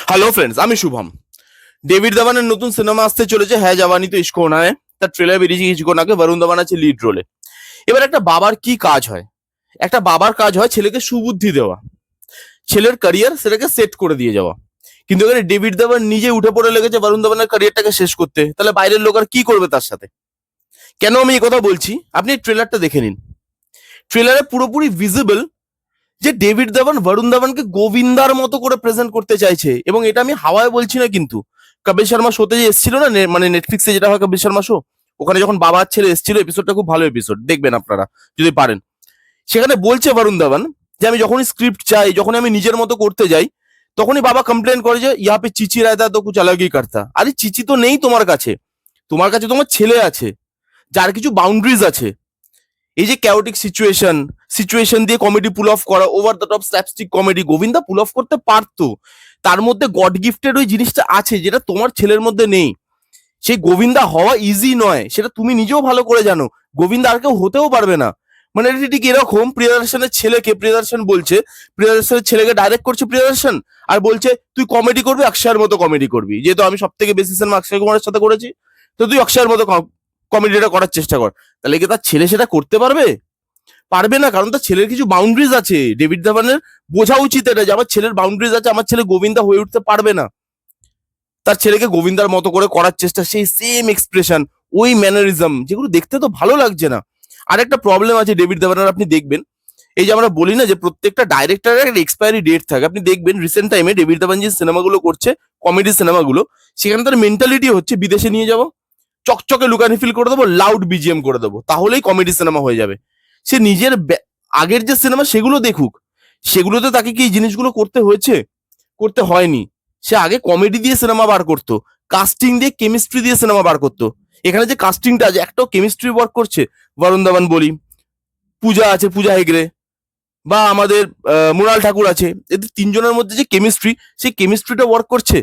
Hello friends, আমি Shubham. David ধাওয়ানের নতুন cinema আসতে চলেছে, হ্যাঁ জাওয়ানি তো ইশক হোনা হ্যায়। তার ট্রেলার বেরিয়েছে কিছুক্ষণ আগে। বরুণ ধাওয়ান আছে লিড রোলে। এবার একটা বাবার কি কাজ হয়? একটা বাবার কাজ হয় ছেলেকে সুবুদ্ধি দেওয়া, ছেলের ক্যারিয়ার সেটাকে সেট করে দিয়ে যাওয়া। কিন্তু এখানে ডেভিড ধাওয়ান নিজে উঠে পড়ে লেগেছে বরুণ ধাওয়ানের ক্যারিয়ারটাকে শেষ করতে। তাহলে বাইরের লোক আর কি করবে তার সাথে? কেন আমি এই কথা বলছি, আপনি ট্রেলারটা দেখে নিন। ট্রেলারে পুরোপুরি ভিজিবল যে ডেভিড ধাওয়ান বরুণ ধাওয়ানকে গোবিন্দার মতো করে প্রেজেন্ট করতে চাইছে। এবং এটা আমি হাওয়ায় বলছি না, কিন্তু কপিল শর্মা শোতে যে এসেছিল না, মানে নেটফ্লিক্সে যেটা হয় কপিল শর্মা শো, ওখানে যখন বাবার ছেলে এসেছিল, এপিসোডটা খুব ভালো এপিসোড, দেখবেন আপনারা যদি পারেন। সেখানে বলছে বরুণ ধাওয়ান যে আমি যখনই স্ক্রিপ্ট চাই, যখনই আমি নিজের মতো করতে যাই, তখনই বাবা কমপ্লেন করে যে ইহা পে চিচি রায়তা তো কুছ আলাগই করতা। আরে চিচি তো নেই তোমার কাছে, তোমার কাছে তোমার ছেলে আছে, যার কিছু বাউন্ডারিজ আছে। এই যে ক্যাওটিক সিচুয়েশন দিয়ে কমেডি পুল অফ করা, over the top slapstick comedy Govinda pool of করতে পারতো। তার মধ্যে গড গিফটেড ওই জিনিসটা আছে যেটা তোমার ছেলের মধ্যে নেই। সেই গোবিন্দা হওয়া ইজি নয়, সেটা তুমি নিজেও ভালো করে জানো। গোবিন্দা আর কেউ হতেও পারবে না। মানে এটা ঠিক এরকম, প্রিয়দর্শনের ছেলেকে প্রিয়দর্শন বলছে, প্রিয়দর্শনের ছেলেকে ডাইরেক্ট করছে প্রিয়দর্শন, আর বলছে তুই কমেডি করবি, অক্ষয়ের মতো কমেডি করবি। যেহেতু আমি সব থেকে বেশি সিনেমা অক্ষয় কুমারের সাথে করেছি, তো তুই অক্ষয়ের মতো কমেডিটা করার চেষ্টা কর। তাহলে কি তার ছেলে সেটা করতে পারবে? পারবে না, কারণ তার ছেলের কিছু বাউন্ডারিজ আছে। ডেভিড ধাওয়ানের বোঝা উচিত এটা, যে আমার ছেলের বাউন্ডারিজ আছে, আমার ছেলে গোবিন্দা হয়ে উঠতে পারবে না। তার ছেলেকে গোবিন্দার মতো করে করার চেষ্টা, সেই সেম এক্সপ্রেশন, ওই ম্যানারিজম, যেগুলো দেখতে তো ভালো লাগছে না। আর একটা প্রবলেম আছে ডেভিড ধাওয়ানের, আপনি দেখবেন, এই যে আমরা বলি না যে প্রত্যেকটা ডাইরেক্টরের একটা এক্সপায়ারি ডেট থাকে। আপনি দেখবেন রিসেন্ট টাইমে ডেভিড ধাওয়ান যে সিনেমাগুলো করছে, কমেডি সিনেমাগুলো, সেখানে তার মেন্টালিটি হচ্ছে বিদেশে নিয়ে যাবো, চকচকে লুকানি ফিল করে দেবো, লাউড বিজিএম করে দেবো, তাহলেই কমেডি সিনেমা হয়ে যাবে। সে নিজের আগের যে সিনেমা সেগুলো দেখুক, সেগুলোতে তাকে কি এই জিনিসগুলো করতে হয়েছে? করতে হয়নি। সে আগে কমেডি দিয়ে সিনেমা বার করতো, কাস্টিং দিয়ে, কেমিস্ট্রি দিয়ে সিনেমা বার করতো। এখানে যে কাস্টিংটা আছে, একটাও কেমিস্ট্রি ওয়ার্ক করছে? বরুণ ধাওয়ান বলি, পূজা আছে, পূজা হেগড়ে, বা আমাদের মৃণাল ঠাকুর আছে, এদের তিনজনের মধ্যে যে কেমিস্ট্রি, সেই কেমিস্ট্রিটা ওয়ার্ক করছে।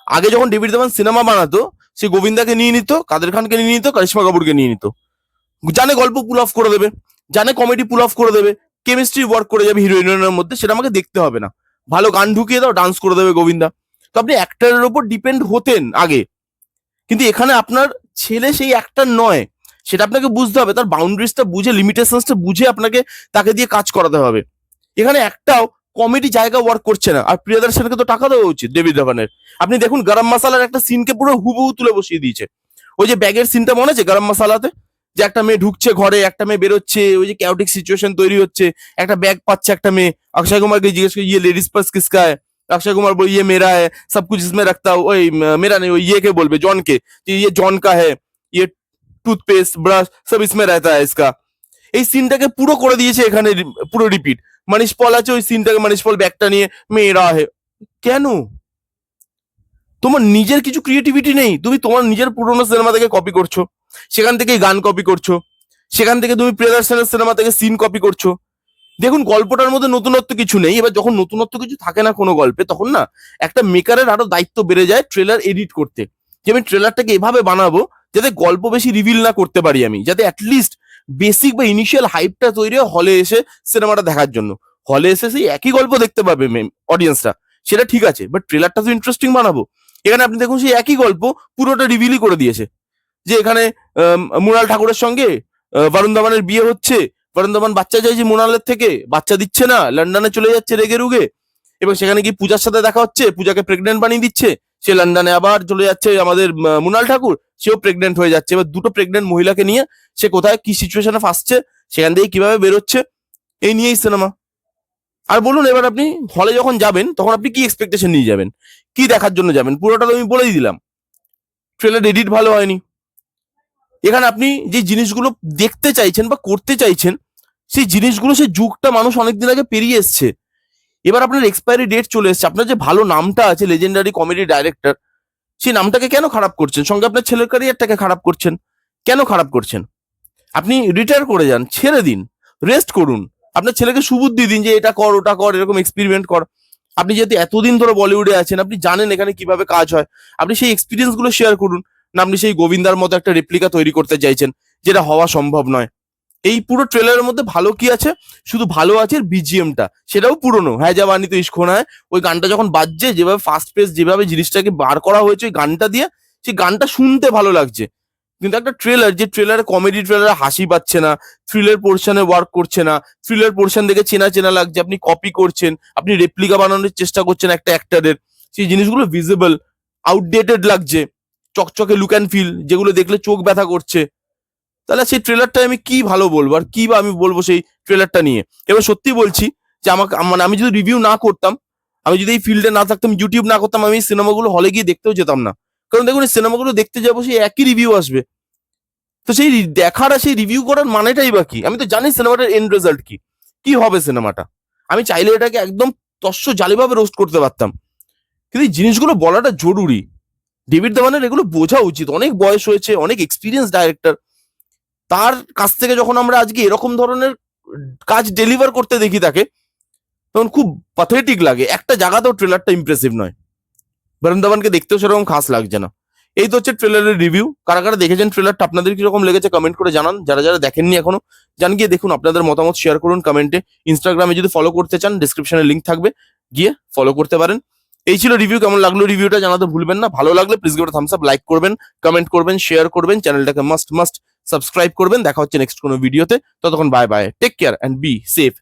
আগে যখন ডেভিড ধাওয়ান সিনেমা বানাতো, সে গোবিন্দাকে নিয়ে নিত, কাদের খানকে নিয়ে নিত, করিশ্মা কাপুরকে নিয়ে নিত। জানে গল্প পুল অফ করে দেবে, জানে কমেডি পুল অফ করে দেবে, কেমিস্ট্রি ওয়ার্ক করে যাবে হিরোইনের মধ্যে, সেটা আমাকে দেখতে হবে না। ভালো গান ঢুকিয়ে দাও, ডান্স করে দেবে গোবিন্দা। তো আপনি অ্যাক্টরের উপর ডিপেন্ড হতেন আগে, কিন্তু এখানে আপনার ছেলে সেই অ্যাক্টর নয়। সেটা আপনাকে বুঝতে হবে, তার বাউন্ডারিজটা বুঝে, লিমিটেশনসটা বুঝে আপনাকে তাকে দিয়ে কাজ করাতে হবে। এখানে একটাও কমেডি জায়গা ওয়ার্ক করছে না। আর প্রিয়দর্শনকে তো টাকা দেওয়া উচিত ডেভিড ধাওয়ানের। আপনি দেখুন গরম মশালার একটা সিনকে পুরো হুবহু তুলে বসিয়ে দিয়েছে। ওই যে ব্যাগের সিনটা মনে আছে গরম মশালাতে, যে একটা মেয়ে ঢুকছে ঘরে, একটা মেয়ে বেরোচ্ছে, ওই যে ক্যাওটিক সিচুয়েশন তৈরি হচ্ছে, একটা ব্যাগ পাচ্ছে একটা মেয়ে, অক্ষয় কুমারকে জিজ্ঞেস করে ইয়ে লেডিস পার্স কিসকা है? अक्षय कुमार बोले ये मेरा है, सब कुछ इसमें रखता हूँ। ओए मेरा नहीं, वो ये के बोलबे जॉन के, कि ये जॉन का है, ये টুথপেস্ট ব্রাশ সব ইসমে रहता है इसका। এই সিনটাকে পুরো করে দিয়েছে এখানে, পুরো রিপিট। মানিশ পল আছে, ওই সিনটাকে মানিশ পল ব্যাগটা নিয়ে মেয়েরা হে। কেন? তোমার নিজের কিছু ক্রিয়েটিভিটি নেই? তুমি তোমার নিজের পুরোনো সিনেমা থেকে কপি করছো, সেখান থেকে গান কপি করছো, সেখান থেকে তুমি প্রিয়দর্শনের সিনেমা থেকে সিন কপি করছো। দেখুন গল্পটার মধ্যে নতুনত্ব কিছু নেই। এবার যখন নতুনত্ব কিছু থাকে না কোনো গল্পে, তখন না একটা মেকারের আরো দায়িত্ব বেড়ে যায় ট্রেলার এডিট করতে, যে আমি ট্রেলারটাকে এভাবে বানাবো যাতে গল্প বেশি রিভিল না করতে পারি আমি, যাতে অ্যাটলিস্ট বেসিক বা ইনিশিয়াল হাইপটা তৈরি হয় হলে এসে সিনেমাটা দেখার জন্য। হলে এসে সেই একই গল্প দেখতে পাবে অডিয়েন্সরা, সেটা ঠিক আছে, বাট ট্রেলারটা তো ইন্টারেস্টিং বানাবো। এখানে আপনি দেখুন সেই একই গল্প পুরোটা রিভিলই করে দিয়েছে, যে এখানে মৃণাল ঠাকুরের সঙ্গে বরুণ ধাওয়ানের বিয়ে হচ্ছে, বরুণ ধাওয়ান বাচ্চা চাইছে মৃণালের থেকে, বাচ্চা দিচ্ছে না, লন্ডনে চলে যাচ্ছে রেগে রুগে, এবং সেখানে কি পূজার সাথে দেখা হচ্ছে, পূজাকে প্রেগনেন্ট বানিয়ে দিচ্ছে, সে লন্ডনে আবার চলে যাচ্ছে আমাদের মৃণাল ঠাকুর, সেও প্রেগনেন্ট হয়ে যাচ্ছে। এবার দুটো প্রেগনেন্ট মহিলাকে নিয়ে সে কোথায় কি সিচুয়েশনে ফাঁসছে, সেখান থেকে কিভাবে বেরোচ্ছে, এই নিয়েই সিনেমা। আর বলুন এবার আপনি হলে যখন যাবেন, তখন আপনি কি এক্সপেকটেশন নিয়ে যাবেন, কি দেখার জন্য যাবেন? পুরোটা তো আমি বলেই দিলাম, ট্রেলার এডিট ভালো হয়নি। এখানে আপনি যে জিনিসগুলো দেখতে চাইছেন বা করতে চাইছেন, সেই জিনিসগুলো, সেই যুগটা মানুষ অনেকদিন আগে পেরিয়ে এসছে। এবার আপনার এক্সপায়ারি ডেট চলে এসছে। আপনার যে ভালো নামটা আছে, লেজেন্ডারি কমেডি ডাইরেক্টর, সেই নামটাকে কেন খারাপ করছেন? সঙ্গে আপনার ছেলের ক্যারিয়ারটাকে খারাপ করছেন। কেন খারাপ করছেন? আপনি রিটায়ার করে যান, ছেড়ে দিন, রেস্ট করুন। আপনার ছেলেকে সুবুদ্ধি দিন যে এটা কর, ওটা কর, এরকম এক্সপেরিমেন্ট কর। আপনি যেহেতু এতদিন ধরে বলিউডে আছেন, আপনি জানেন এখানে কিভাবে কাজ হয়, আপনি সেই এক্সপিরিয়েন্স গুলো শেয়ার করুন। না আপনি সেই গোবিন্দার মতো একটা রেপ্লিকা তৈরি করতে চাইছেন, যেটা হওয়া সম্ভব নয়। এই পুরো ট্রেলারের মধ্যে ভালো কি আছে? শুধু ভালো আছে বিজিএমটা, সেটাও পুরনো, হ্যাঁ জাবানি তো ইশক হোনা হ্যায়। ওই গানটা যখন বাজছে, যেভাবে ফাস্ট পেস, যেভাবে জিনিসটাকে বার করা হয়েছে ওই গানটা দিয়ে, সেই গানটা শুনতে ভালো লাগছে। কিন্তু একটা ট্রেলার, যে ট্রেলারে কমেডি ট্রেলারে হাসি পাচ্ছে না, থ্রিলের পোর্শনে ওয়ার্ক করছে না, থ্রিলের পোর্শন দেখে চেনা চেনা লাগছে, আপনি কপি করছেন, আপনি রেপ্লিকা বানানোর চেষ্টা করছেন একটা অ্যাক্টরের, সেই জিনিসগুলো ভিজিবল, আউটডেটেড লাগছে, চকচকে লুক অ্যান্ড ফিল, যেগুলো দেখলে চোখ ব্যথা করছে। তাহলে সেই ট্রেলারটা আমি কি ভালো বলবো, আর কি বা আমি বলবো সেই ট্রেলারটা নিয়ে? এবার সত্যি বলছি যে আমাকে মানে আমি যদি রিভিউ না করতাম, আমি যদি এই ফিল্ডে না থাকতাম, ইউটিউব না করতাম, আমি এই সিনেমাগুলো হলে গিয়ে দেখতেও যেতাম না। কারণ দেখুন এই সিনেমাগুলো দেখতে যাবো, সেই একই রিভিউ আসবে। তো সেই দেখার আর সেই রিভিউ করার মানেটাই বা কি? আমি তো জানি সিনেমাটার এন্ড রেজাল্ট কি, কি হবে সিনেমাটা। আমি চাইলে এটাকে একদম তস্য জালিভাবে রোস্ট করতে পারতাম, কিন্তু এই জিনিসগুলো বলাটা জরুরি। ডেভিড ধাওয়ানের এগুলো বোঝা উচিত, অনেক বয়স হয়েছে, অনেক এক্সপিরিয়েন্স ডাইরেক্টর, তার কাছ থেকে যখন আমরা আজকে এরকম ধরনের কাজ ডেলিভার করতে দেখি তাকে, তখন খুব প্যাথেটিক লাগে। একটা জায়গাতেও ট্রেলারটা ইমপ্রেসিভ নয়, বরুণ ধাওয়ানকে দেখতেও সেরকম খাস লাগছে না। এই তো হচ্ছে ট্রেলারের রিভিউ। কারা কারা দেখেছেন ট্রেলারটা, আপনাদের কিরকম লেগেছে কমেন্ট করে জানান। যারা যারা দেখেননি এখনো, যান গিয়ে দেখুন, আপনাদের মতামত শেয়ার করুন কমেন্টে। ইনস্টাগ্রামে যদি ফলো করতে চান, ডিসক্রিপশনে লিঙ্ক থাকবে, গিয়ে ফলো করতে পারেন। এই ছিল রিভিউ। কেমন লাগলো রিভিউটা জানাতে ভুলবেন না। ভালো লাগলে please give Thums up, like করবেন, কমেন্ট করবেন, শেয়ার করবেন, চ্যানেলটাকে মাস্ট মাস্ট সাবস্ক্রাইব করবেন। দেখা হচ্ছে নেক্সট কোনো ভিডিওতে। ততক্ষণ bye bye, take care and be safe.